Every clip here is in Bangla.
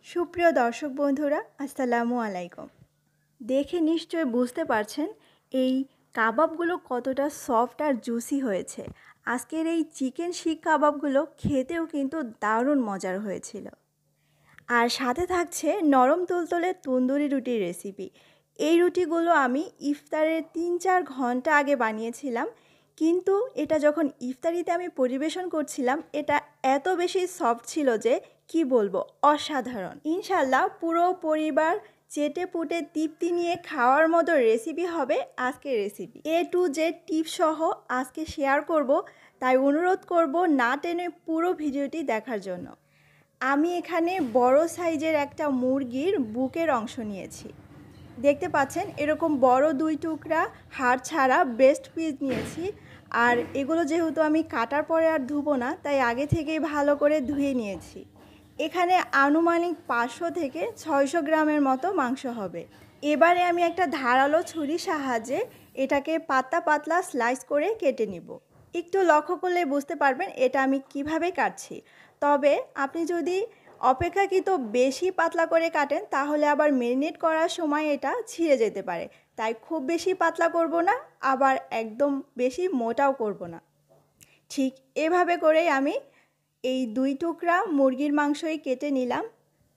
সুপ্রিয় দর্শক বন্ধুরা, আসসালামু আলাইকুম। দেখে নিশ্চয়ই বুঝতে পারছেন এই কাবাবগুলো কতটা সফট আর জুসি হয়েছে। আজকের এই চিকেন শিক কাবাবগুলো খেতেও কিন্তু দারুণ মজার হয়েছিল। আর সাথে থাকছে নরম তুলতুলে তন্দুরি রুটির রেসিপি। এই রুটিগুলো আমি ইফতারের ৩-৪ ঘন্টা আগে বানিয়েছিলাম, কিন্তু এটা যখন ইফতারিতে আমি পরিবেশন করছিলাম এটা এত বেশি সফট ছিল যে কি বলবো, অসাধারণ। ইনশাল্লাহ পুরো পরিবার চেটে পুটে তৃপ্তি নিয়ে খাওয়ার মতো রেসিপি হবে আজকের recipe. A to Z tips সহ আজকে শেয়ার করব, তাই অনুরোধ করব না টেনে পুরো ভিডিওটি দেখার জন্য। আমি এখানে বড় সাইজের একটা মুরগির বুকের অংশ নিয়েছি। দেখতে পাচ্ছেন এরকম বড় 2 টুকরা হাড় ছাড়া ব্রেস্ট পিস নিয়েছি। আর এগুলো যেহেতু আমি কাটার পরে আর ধুবো না, তাই আগে থেকেই ভালো করে ধুয়ে নিয়েছি। এখানে আনুমানিক 500 থেকে 600 গ্রামের মতো মাংস হবে। এবারে আমি একটা ধারালো ছুরির সাহায্যে এটাকে পাতলা পাতলা স্লাইস করে কেটে নিব। একটু লক্ষ্য করলে বুঝতে পারবেন এটা আমি কিভাবে কাটছি। তবে আপনি যদি অপেক্ষাকৃত বেশি পাতলা করে কাটেন তাহলে আবার ম্যারিনেট করার সময় এটা ছিঁড়ে যেতে পারে। তাই খুব বেশি পাতলা করব না, আবার একদম বেশি মোটাও করব না। ঠিক এভাবে করেই আমি এই 2 টুকরা মুরগির মাংসই কেটে নিলাম।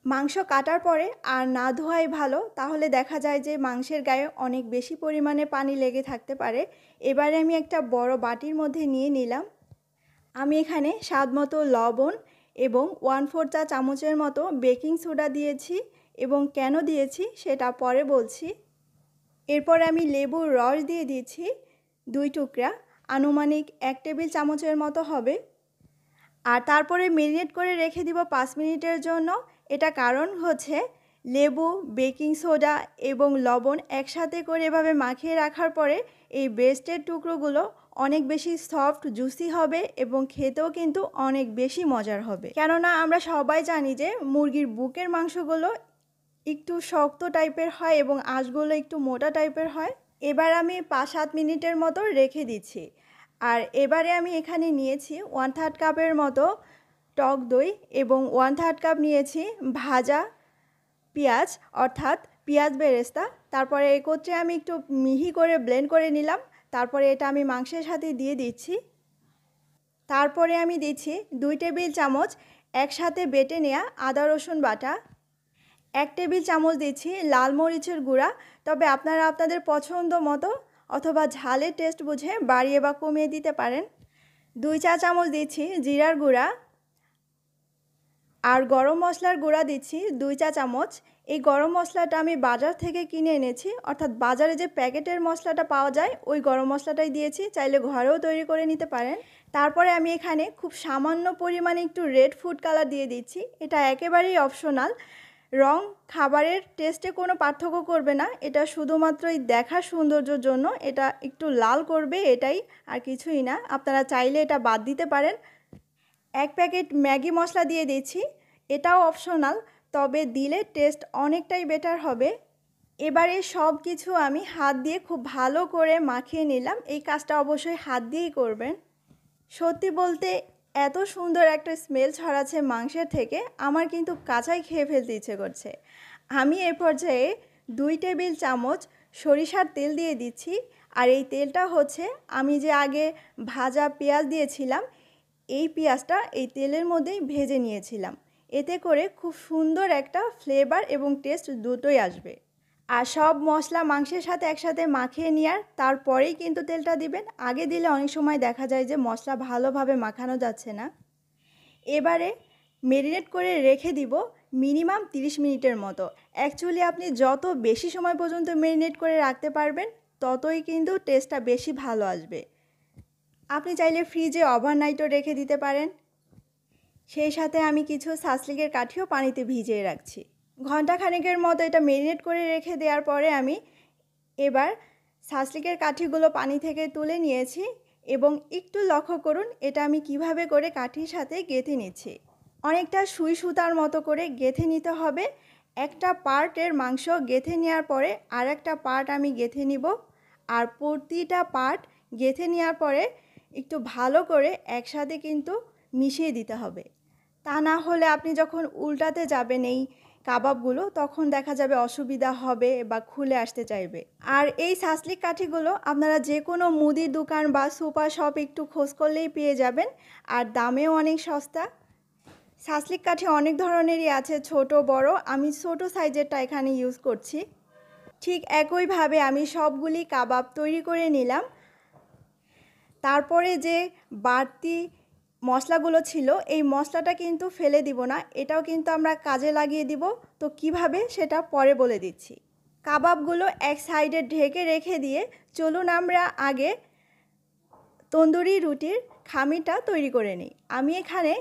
মাংস কাটার পরে আর না ধোয়াই ভালো, তাহলে দেখা যায় যে মাংসের গায়ে অনেক বেশি পরিমাণে পানি লেগে থাকতে পারে। এবারে আমি একটা বড় বাটির মধ্যে নিয়ে নিলাম। আমি এখানে স্বাদমতো লবণ এবং 1/4 চা চামচের মতো বেকিং সোডা দিয়েছি, এবং কেন দিয়েছি সেটা পরে বলছি। এরপর আমি লেবুর রস দিয়ে দিয়েছি 2 টুকরা, আনুমানিক 1 টেবিল চামচের মতো হবে। আর তারপরে ম্যারিনেট করে রেখে দিব 5 মিনিটের জন্য। এটা কারণ হচ্ছে লেবু, বেকিং সোডা এবং লবণ একসাথে করে এভাবে মাখিয়ে রাখার পরে এই ব্রেস্টের টুকরোগুলো অনেক বেশি সফট জুসি হবে এবং খেতেও কিন্তু অনেক বেশি মজার হবে। কেননা আমরা সবাই জানি যে মুরগির বুকের মাংসগুলো একটু শক্ত টাইপের হয় এবং আঁশগুলো একটু মোটা টাইপের হয়। এবার আমি 5-7 মিনিটের মতো রেখে দিচ্ছি। আর এবারে আমি এখানে নিয়েছি 1/3 কাপের মতো টক দই এবং 1/3 কাপ নিয়েছি ভাজা পেঁয়াজ, অর্থাৎ পেঁয়াজ বেরেস্তা। তারপরে একত্রে আমি একটু মিহি করে ব্লেন্ড করে নিলাম। তারপরে এটা আমি মাংসের সাথে দিয়ে দিচ্ছি। তারপরে আমি দিচ্ছি 2 টেবিল চামচ একসাথে বেটে নেওয়া আদা রসুন বাটা। 1 টেবিল চামচ দিচ্ছি লাল মরিচের গুঁড়া, তবে আপনারা আপনাদের পছন্দ মতো অথবা ঝালের টেস্ট বুঝে বাড়িয়ে বা কমিয়ে দিতে পারেন। 2 চা চামচ দিচ্ছি জিরার গুঁড়া, আর গরম মশলার গুঁড়া দিচ্ছি 2 চা চামচ। এই গরম মশলাটা আমি বাজার থেকে কিনে এনেছি, অর্থাৎ বাজারে যে প্যাকেটের মশলাটা পাওয়া যায় ওই গরম মশলাটাই দিয়েছি, চাইলে ঘরেও তৈরি করে নিতে পারেন। তারপরে আমি এখানে খুব সামান্য পরিমাণে একটু রেড ফুড কালার দিয়ে দিচ্ছি। এটা একেবারেই অপশনাল, রং খাবারের টেস্টে কোনো পার্থক্য করবে না, এটা শুধুমাত্রই দেখার সৌন্দর্যের জন্য এটা একটু লাল করবে, এটাই, আর কিছুই না। আপনারা চাইলে এটা বাদ দিতে পারেন। 1 প্যাকেট ম্যাগি মশলা দিয়ে দিচ্ছি, এটাও অপশনাল, তবে দিলে টেস্ট অনেকটাই বেটার হবে। এবারে সব কিছু আমি হাত দিয়ে খুব ভালো করে মাখিয়ে নিলাম। এই কাজটা অবশ্যই হাত দিয়েই করবেন। সত্যি বলতে এত সুন্দর একটা স্মেল ছড়াচ্ছে মাংসের থেকে, আমার কিন্তু কাঁচাই খেয়ে ফেলতে ইচ্ছে করছে। আমি এই পর্যায়ে 2 টেবিল চামচ সরিষার তেল দিয়ে দিচ্ছি। আর এই তেলটা হচ্ছে আমি যে আগে ভাজা পেঁয়াজ দিয়েছিলাম, এই পেঁয়াজটা এই তেলের মধ্যেই ভেজে নিয়েছিলাম। এতে করে খুব সুন্দর একটা ফ্লেভার এবং টেস্ট দুটোই আসবে। আর সব মশলা মাংসের সাথে একসাথে মাখিয়ে নেওয়ার তারপরেই কিন্তু তেলটা দিবেন। আগে দিলে অনেক সময় দেখা যায় যে মশলা ভালোভাবে মাখানো যাচ্ছে না। এবারে ম্যারিনেট করে রেখে দিব মিনিমাম 30 মিনিটের মতো। অ্যাকচুয়ালি আপনি যত বেশি সময় পর্যন্ত ম্যারিনেট করে রাখতে পারবেন ততই কিন্তু টেস্টটা বেশি ভালো আসবে। আপনি চাইলে ফ্রিজে ওভারনাইটও রেখে দিতে পারেন। সেই সাথে আমি কিছু সাসলিকের কাঠিও পানিতে ভিজিয়ে রাখছি। ঘণ্টাখানেকের মতো এটা ম্যারিনেট করে রেখে দেওয়ার পরে আমি এবার সাসলিকের কাঠিগুলো পানি থেকে তুলে নিয়েছি, এবং একটু লক্ষ্য করুন এটা আমি কিভাবে করে কাঠির সাথে গেঁথে নিচ্ছি। অনেকটা সুই সুতার মতো করে গেঁথে নিতে হবে। একটা পার্টের মাংস গেঁথে নেওয়ার পরে আর একটা পার্ট আমি গেঁথে নিব। আর প্রতিটা পার্ট গেঁথে নেওয়ার পরে একটু ভালো করে একসাথে কিন্তু মিশিয়ে দিতে হবে। তা না হলে আপনি যখন উল্টাতে যাবেন এই কাবাবগুলো, তখন দেখা যাবে অসুবিধা হবে বা খুলে আসতে চাইবে। আর এই সাসলিক কাঠিগুলো আপনারা যে কোনো মুদির দোকান বা সুপার শপ একটু খোঁজ করলেই পেয়ে যাবেন, আর দামেও অনেক সস্তা। সাসলিক কাঠি অনেক ধরনেরই আছে, ছোট বড়। আমি ছোট সাইজেরটা এখানে ইউজ করছি। ঠিক একইভাবে আমি সবগুলি কাবাব তৈরি করে নিলাম। তারপরে যে বাড়তি মশলাগুলো ছিল, এই মশলাটা কিন্তু ফেলে দিব না, এটাও কিন্তু আমরা কাজে লাগিয়ে দিব। তো কিভাবে সেটা পরে বলে দিচ্ছি। কাবাবগুলো এক সাইডে ঢেকে রেখে দিয়ে চলুন আমরা আগে তন্দুরি রুটির খামিরটা তৈরি করে নিই। আমি এখানে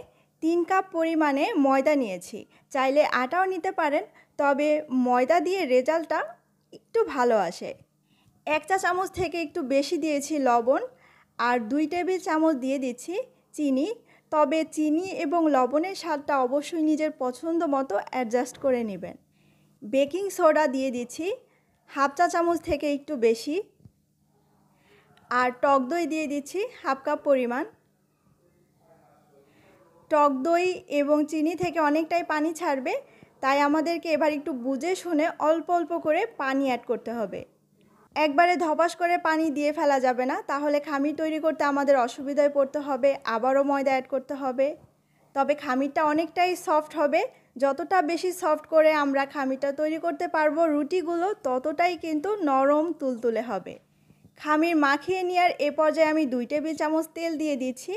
3 কাপ পরিমাণে ময়দা নিয়েছি, চাইলে আটাও নিতে পারেন, তবে ময়দা দিয়ে রেজাল্টটা একটু ভালো আসে। 1 চা চামচ থেকে একটু বেশি দিয়েছি লবণ, আর 2 টেবিল চামচ দিয়ে দিচ্ছি চিনি। তবে চিনি এবং লবণের স্বাদটা অবশ্যই নিজের পছন্দ মতো অ্যাডজাস্ট করে নেবেন। বেকিং সোডা দিয়ে দিচ্ছি 1/2 চা চামচ থেকে একটু বেশি, আর টক দই দিয়ে দিচ্ছি 1/2 কাপ পরিমাণ। টক দই এবং চিনি থেকে অনেকটাই পানি ছাড়বে, তাই আমাদেরকে এবার একটু বুঝে শুনে অল্প অল্প করে পানি অ্যাড করতে হবে। একবারে ধপাস করে পানি দিয়ে ফেলা যাবে না, তাহলে খামির তৈরি করতে আমাদের অসুবিধায় পড়তে হবে, আবারও ময়দা অ্যাড করতে হবে। তবে খামিরটা অনেকটাই সফট হবে। যতটা বেশি সফট করে আমরা খামিরটা তৈরি করতে পারবো, রুটিগুলো ততটাই কিন্তু নরম তুলতুলে হবে। খামির মাখিয়ে নেওয়ার এ পর্যায়ে আমি 2 টেবিল চামচ তেল দিয়ে দিচ্ছি,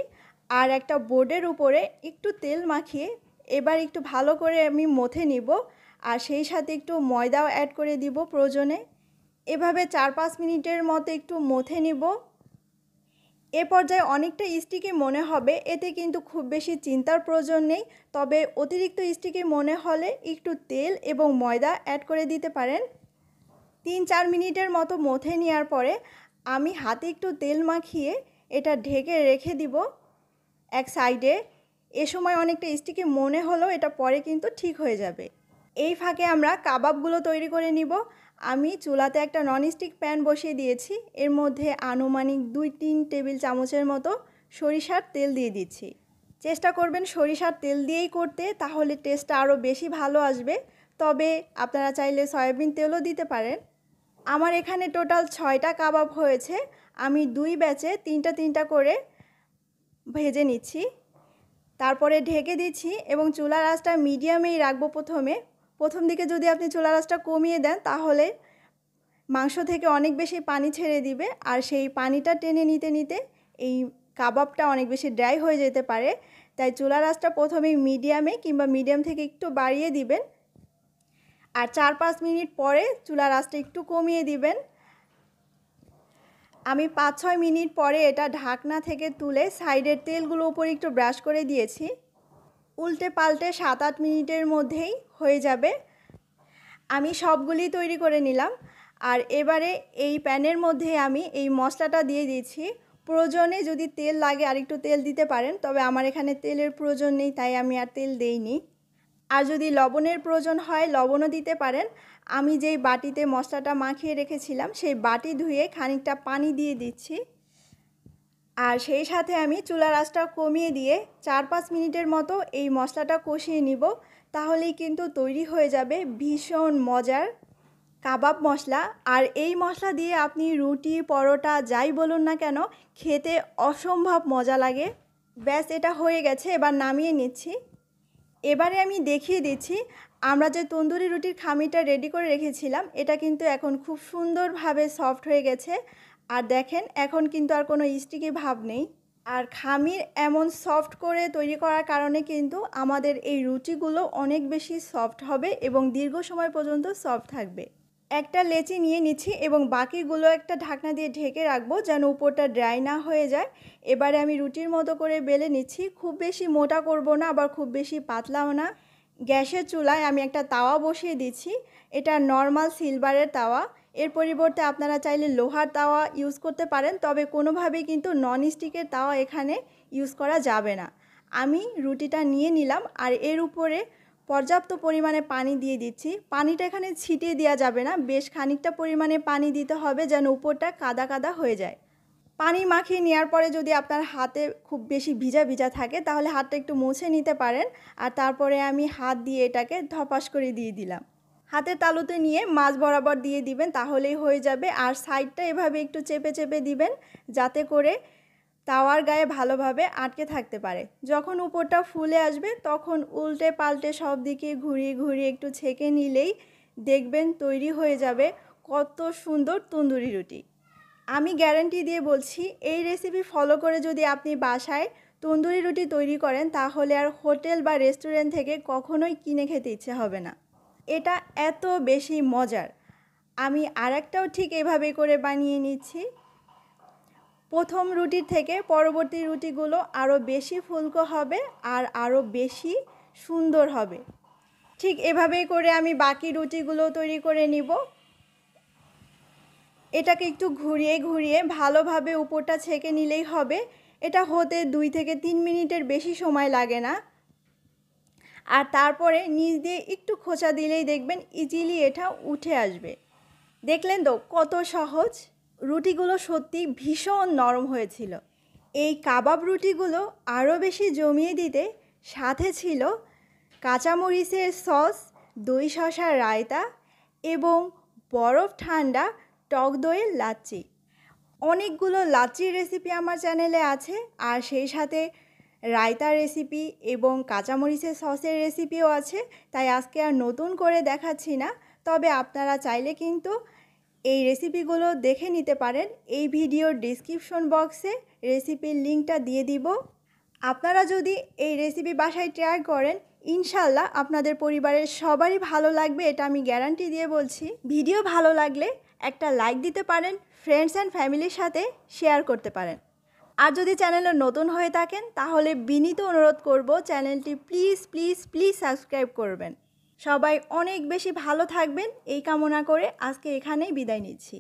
আর একটা বোর্ডের উপরে একটু তেল মাখিয়ে এবার একটু ভালো করে আমি মথে নিব, আর সেই সাথে একটু ময়দাও অ্যাড করে দিব প্রয়োজনে। এভাবে 4-5 মিনিটের মতো একটু মথে নিব। এ পর্যায়ে অনেকটা স্টিকি মনে হবে, এতে কিন্তু খুব বেশি চিন্তার প্রয়োজন নেই। তবে অতিরিক্ত স্টিকি মনে হলে একটু তেল এবং ময়দা অ্যাড করে দিতে পারেন। 3-4 মিনিটের মতো মথে নেওয়ার পরে আমি হাতে একটু তেল মাখিয়ে এটা ঢেকে রেখে দিব এক সাইডে। এ সময় অনেকটা স্টিকি মনে হলেও এটা পরে কিন্তু ঠিক হয়ে যাবে। এই ফাঁকে আমরা কাবাবগুলো তৈরি করে নিব। আমি চুলাতে একটা ননস্টিক প্যান বসিয়ে দিয়েছি, এর মধ্যে আনুমানিক 2-3 টেবিল চামচের মতো সরিষার তেল দিয়ে দিচ্ছি। চেষ্টা করবেন সরিষার তেল দিয়েই করতে, তাহলে টেস্টটা আরও বেশি ভালো আসবে। তবে আপনারা চাইলে সয়াবিন তেলও দিতে পারেন। আমার এখানে টোটাল 6টা কাবাব হয়েছে। আমি 2 ব্যাচে 3টা করে ভেজে নিচ্ছি। তারপরে ঢেকে দিচ্ছি এবং চুলার আঁচটা মিডিয়ামেই রাখবো। প্রথম দিকে যদি আপনি চুলার আঁচটা কমিয়ে দেন, তাহলে মাংস থেকে অনেক বেশি পানি ছেড়ে দিবে, আর সেই পানিটা টেনে নিতে নিতে এই কাবাবটা অনেক বেশি ড্রাই হয়ে যেতে পারে। তাই চুলার আঁচটা প্রথমেই মিডিয়ামে কিংবা মিডিয়াম থেকে একটু বাড়িয়ে দিবেন, আর 4-5 মিনিট পরে চুলার আঁচটা একটু কমিয়ে দিবেন। আমি 5-6 মিনিট পরে এটা ঢাকনা থেকে তুলে সাইডের তেলগুলো উপরে একটু ব্রাশ করে দিয়েছি। উল্টে পাল্টে 7-8 মিনিটের মধ্যেই হয়ে যাবে। আমি সবগুলি তৈরি করে নিলাম, আর এবারে এই প্যানের মধ্যে আমি এই মশলাটা দিয়ে দিচ্ছি। প্রয়োজনে যদি তেল লাগে আর একটু তেল দিতে পারেন, তবে আমার এখানে তেলের প্রয়োজন নেই, তাই আমি আর তেল দেইনি। আর যদি লবণের প্রয়োজন হয় লবণও দিতে পারেন। আমি যেই বাটিতে মশলাটা মাখিয়ে রেখেছিলাম, সেই বাটি ধুয়ে খানিকটা পানি দিয়ে দিচ্ছি, আর সেই সাথে আমি চুলার আঁচটা কমিয়ে দিয়ে 4-5 মিনিটের মতো এই মশলাটা কষিয়ে নিব। তাহলেই কিন্তু তৈরি হয়ে যাবে ভীষণ মজার কাবাব মশলা। আর এই মশলা দিয়ে আপনি রুটি, পরোটা যাই বলুন না কেন, খেতে অসম্ভব মজা লাগে। ব্যাস, এটা হয়ে গেছে, এবার নামিয়ে নিচ্ছি। এবারে আমি দেখিয়ে দিচ্ছি আমরা যে তন্দুরি রুটির খামিটা রেডি করে রেখেছিলাম, এটা কিন্তু এখন খুব সুন্দরভাবে সফট হয়ে গেছে। আর দেখেন, এখন কিন্তু আর কোনো স্টিকি ভাব নেই। আর খামির এমন সফট করে তৈরি করার কারণে কিন্তু আমাদের এই রুটিগুলো অনেক বেশি সফট হবে এবং দীর্ঘ সময় পর্যন্ত সফট থাকবে। একটা লেচি নিয়ে নিচ্ছি এবং বাকিগুলো একটা ঢাকনা দিয়ে ঢেকে রাখবো, যেন উপরটা ড্রাই না হয়ে যায়। এবারে আমি রুটির মতো করে বেলে নিচ্ছি। খুব বেশি মোটা করব না, আবার খুব বেশি পাতলাও না। গ্যাসের চুলায় আমি একটা তাওয়া বসিয়ে দিচ্ছি। এটা নর্মাল সিলভারের তাওয়া। এর পরিবর্তে আপনারা চাইলে লোহার তাওয়া ইউজ করতে পারেন, তবে কোনোভাবেই কিন্তু ননস্টিকের তাওয়া এখানে ইউজ করা যাবে না। আমি রুটিটা নিয়ে নিলাম, আর এর উপরে পর্যাপ্ত পরিমাণে পানি দিয়ে দিচ্ছি। পানিটা এখানে ছিটিয়ে দেওয়া যাবে না, বেশ খানিকটা পরিমাণে পানি দিতে হবে, যেন উপরটা কাদা কাদা হয়ে যায়। পানি মাখিয়ে নেওয়ার পরে যদি আপনার হাতে খুব বেশি ভিজা ভিজা থাকে তাহলে হাতটা একটু মুছে নিতে পারেন। আর তারপরে আমি হাত দিয়ে এটাকে ধপাস করে দিয়ে দিলাম। হাতের তালুতে নিয়ে মাঝ বরাবর দিয়ে দিবেন, তাহলেই হয়ে যাবে। আর সাইডটা এভাবে একটু চেপে চেপে দিবেন যাতে করে তাওয়ার গায়ে ভালোভাবে আটকে থাকতে পারে। যখন উপরটা ফুলে আসবে তখন উল্টে পাল্টে সব দিকে ঘুরিয়ে ঘুরিয়ে একটু ছেঁকে নিলেই দেখবেন তৈরি হয়ে যাবে কত সুন্দর তন্দুরি রুটি। আমি গ্যারান্টি দিয়ে বলছি, এই রেসিপি ফলো করে যদি আপনি বাসায় তন্দুরি রুটি তৈরি করেন তাহলে আর হোটেল বা রেস্টুরেন্ট থেকে কখনোই কিনে খেতে ইচ্ছে হবে না। এটা এত বেশি মজার। আমি আরেকটাও ঠিক এভাবে করে বানিয়ে নিচ্ছি। প্রথম রুটির থেকে পরবর্তী রুটিগুলো আরও বেশি ফুলকো হবে আর আরও বেশি সুন্দর হবে। ঠিক এভাবেই করে আমি বাকি রুটিগুলো তৈরি করে নিব। এটাকে একটু ঘুরিয়ে ঘুরিয়ে ভালোভাবে উপরটা ছেঁকে নিলেই হবে। এটা হতে 2 থেকে 3 মিনিটের বেশি সময় লাগে না। আর তারপরে নিচ দিয়ে একটু খোঁচা দিলেই দেখবেন ইজিলি এটা উঠে আসবে। দেখলেন তো কত সহজ। রুটিগুলো সত্যি ভীষণ নরম হয়েছিল। এই কাবাব রুটিগুলো আরও বেশি জমিয়ে দিতে সাথে ছিল কাঁচামরিচের সস, দই শসার রায়তা এবং বরফ ঠান্ডা টক দইয়ের লাচ্ছি। অনেকগুলো লাচ্ছির রেসিপি আমার চ্যানেলে আছে, আর সেই সাথে রায়তা রেসিপি এবং কাঁচামরিচের সসের রেসিপিও আছে। তাই আজকে আর নতুন করে দেখাচ্ছি না, তবে আপনারা চাইলে কিন্তু এই রেসিপিগুলো দেখে নিতে পারেন। এই ভিডিওর ডেসক্রিপশন বক্সে রেসিপির লিঙ্কটা দিয়ে দিব। আপনারা যদি এই রেসিপি বাসায় ট্রাই করেন ইনশাল্লাহ আপনাদের পরিবারের সবারই ভালো লাগবে, এটা আমি গ্যারান্টি দিয়ে বলছি। ভিডিও ভালো লাগলে একটা লাইক দিতে পারেন, ফ্রেন্ডস অ্যান্ড ফ্যামিলির সাথে শেয়ার করতে পারেন। আর যদি চ্যানেলে নতুন হয়ে থাকেন তাহলে বিনীত অনুরোধ করব চ্যানেলটি প্লিজ প্লিজ প্লিজ সাবস্ক্রাইব করবেন। সবাই অনেক বেশি ভালো থাকবেন এই কামনা করে আজকে এখানেই বিদায় নিচ্ছি।